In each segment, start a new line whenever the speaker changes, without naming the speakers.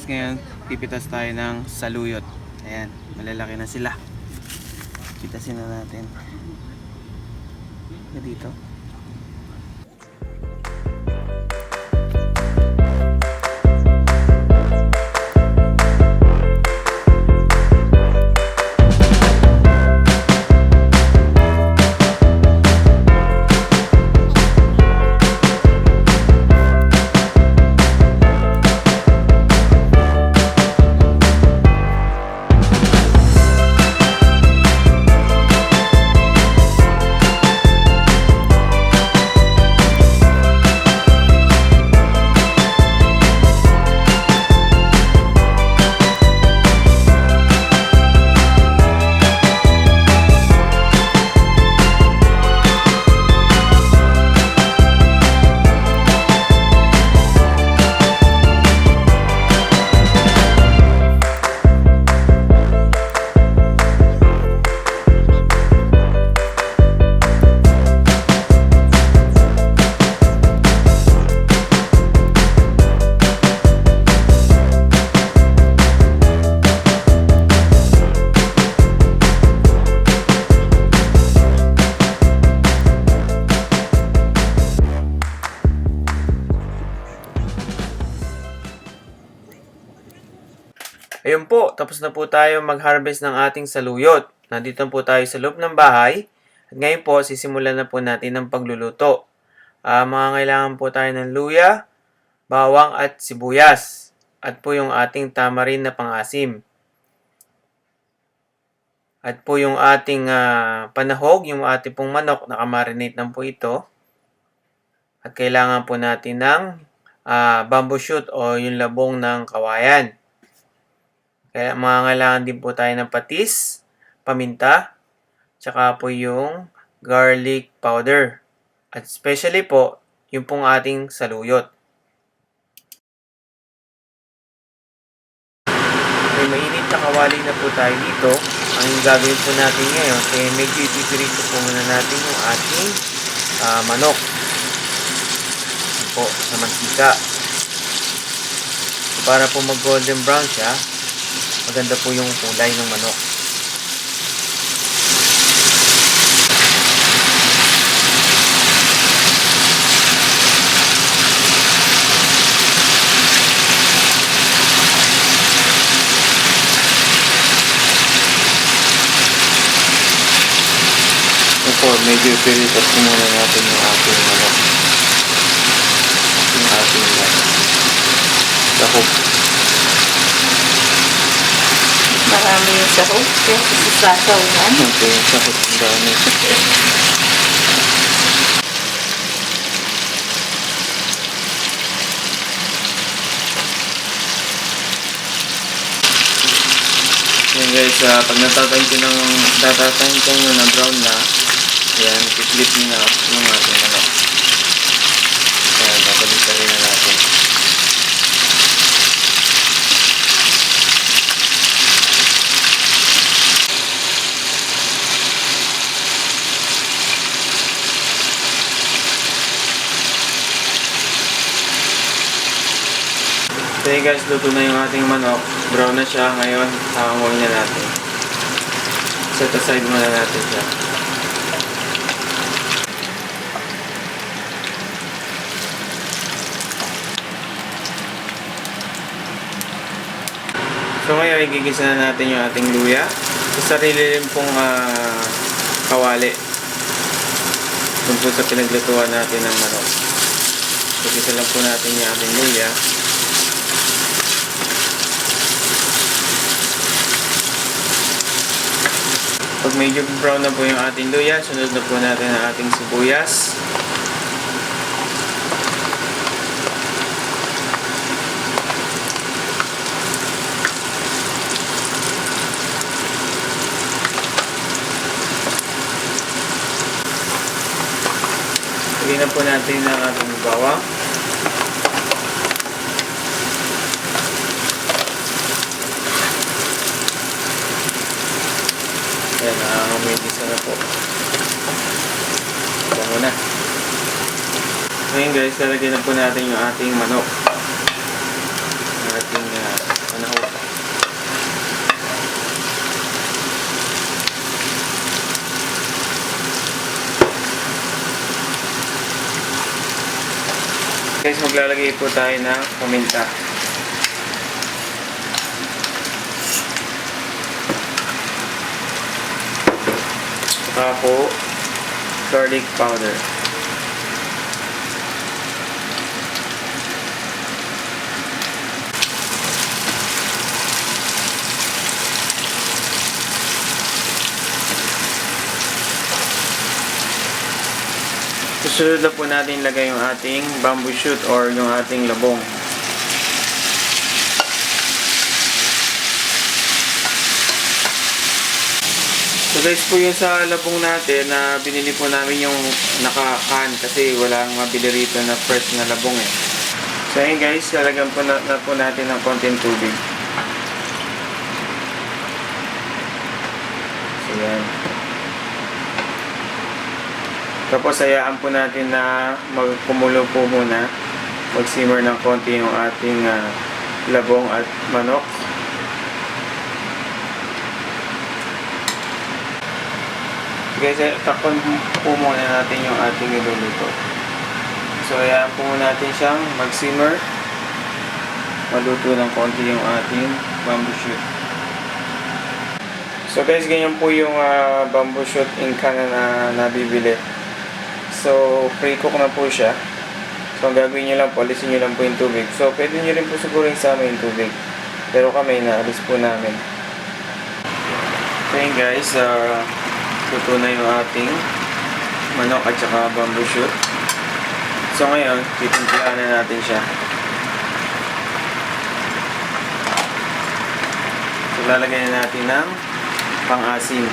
ngayon pipitas tayo ng saluyot. Ayan, malalaki na sila. Pitasin na natin. Dito. Ayun po, tapos na po tayo mag-harvest ng ating saluyot. Nandito po tayo sa loob ng bahay. At ngayon po, sisimulan na po natin ang pagluluto. Mga kailangan po tayo ng luya, bawang at sibuyas. At po yung ating tamarin na pang-asim. At po yung ating panahog, yung ating pong manok, nakamarinate na po ito. At kailangan po natin ng bamboo shoot o yung labong ng kawayan. Kaya kailangan din po tayo ng patis, paminta, tsaka po yung garlic powder. At especially po, yung pong ating saluyot. May mainit na kawali na po tayo dito. Ang gagawin po natin ngayon, medyo ipipirito po muna natin yung ating manok. Po, sa mantika. So, para po mag golden brown siya, maganda po yung kulay ng manok. Ito, medyo pilitas po muna natin yung ating manok. Yung ating sahog.
Marami yung sahog. Kasi sasaw yan.
Ito yung sahog ng dami. Yan guys, pag natatangkin nyo na brown na, yan, i-flip nyo na yung ating manok. Yan, babalikan rin na natin. So yun guys, luto na yung ating manok. Brown na siya. Ngayon, hahanguin na natin. Set aside muna natin siya. So ngayon, igigisa na natin yung ating luya. Sa sarili rin pong kawali. Doon po sa pinaglutuan natin ng manok. So igisa lang po natin yung ating luya. Pag medyo brown na po yung ating luya, sunod na po natin ang ating sibuyas. Lagyan na po natin ang ating bawang. Ayan, nakakamilis na po. Bango na. Ngayon guys, lalagyan na po natin yung ating manok. Ang ating panahog. Guys, maglalagay po tayo ng paminta. Saka po garlic powder. Susunod na po natin ilagay yung ating bamboo shoot or yung ating labong. So guys, po yung sa labong natin na binili po namin yung naka-can kasi walang mabili rito na fresh na labong eh. So ayun guys, lalagyan po na po natin ng konting tubig. So yan. Tapos hayaan po natin na magkumulo po muna. Mag-simmer ng konti yung ating labong at manok. Guys, takpan po muna natin yung ating iluluto. So, hayaan po muna natin siyang mag-simmer. Maluto ng konti yung ating bamboo shoot. So guys, ganyan po yung bamboo shoot in can na nabibili. So, pre-cook na po siya. So, ang gagawin nyo lang po, alisin nyo lang po yung tubig. So, pwede nyo rin po siguro isama yung tubig. Pero kami, naalis po namin. Okay guys, luto na yung ating manok at saka bamboo shoot. So ngayon, titimplahan na natin siya. So lalagay na natin ng pang-asim.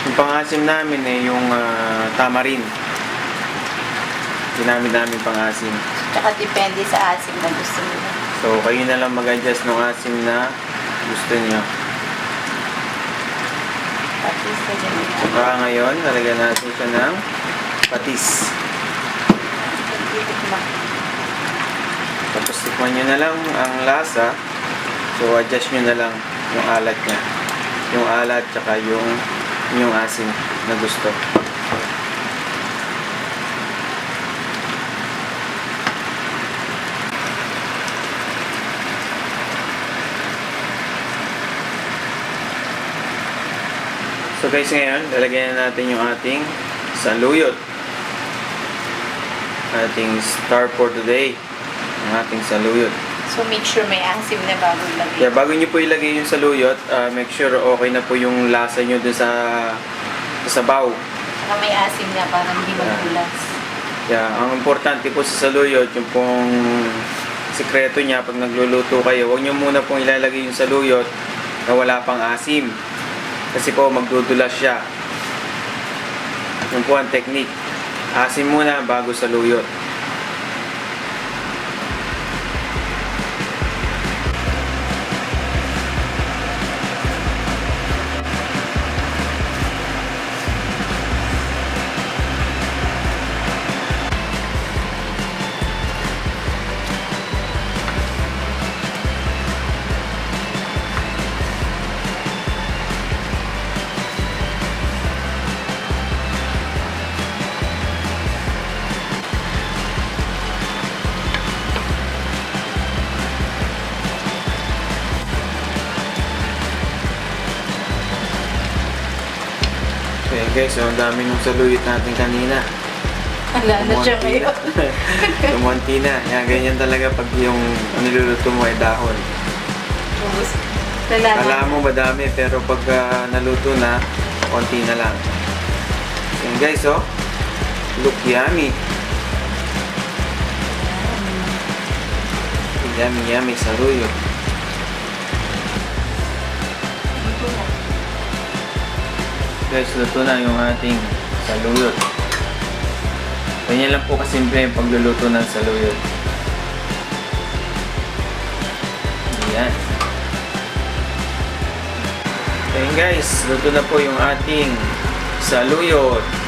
Yung pang-asim namin eh yung tamarin. Ginamit namin pang-asim.
Tsaka depende sa asim na gusto nila.
So kayo na lang mag-adjust ng asim na gusto niyo.
Patis na dyan.
Saka ngayon, lalagyan natin siya ng patis. Tapos tikman nyo na lang ang lasa. So adjust nyo na lang yung alat niya. Yung alat tsaka yung asim na gusto. So guys, ngayon, lalagyan na natin yung ating saluyot. Ating star for today. Ang ating saluyot.
So make sure may asim na bago ilagay.
Kaya bago nyo po ilagay yung saluyot, make sure okay na po yung lasa nyo dun sa sabaw.
Saka may asim na para hindi magulas.
Kaya ang importante po sa saluyot, yung pong sikreto niya pag nagluluto kayo, huwag nyo muna pong ilalagay yung saluyot na wala pang asim. Kasi po magdudulas siya. Yun po ang technique. Asim muna bago saluyot. Okay guys, so ang dami nung saluyot natin kanina.
Wala na siya ngayon.
Tumunti na. Yan, ganyan talaga pag yung niluluto mo ay dahon. Kala mo madami pero pag naluto na, konti na lang. Yan guys, oh. Look yummy. Yummy, yummy saluyot. Guys, luto na yung ating saluyot. Ganyan lang po kasimple yung pagluluto ng saluyot. Ayan. Ayan guys, luto na po yung ating saluyot.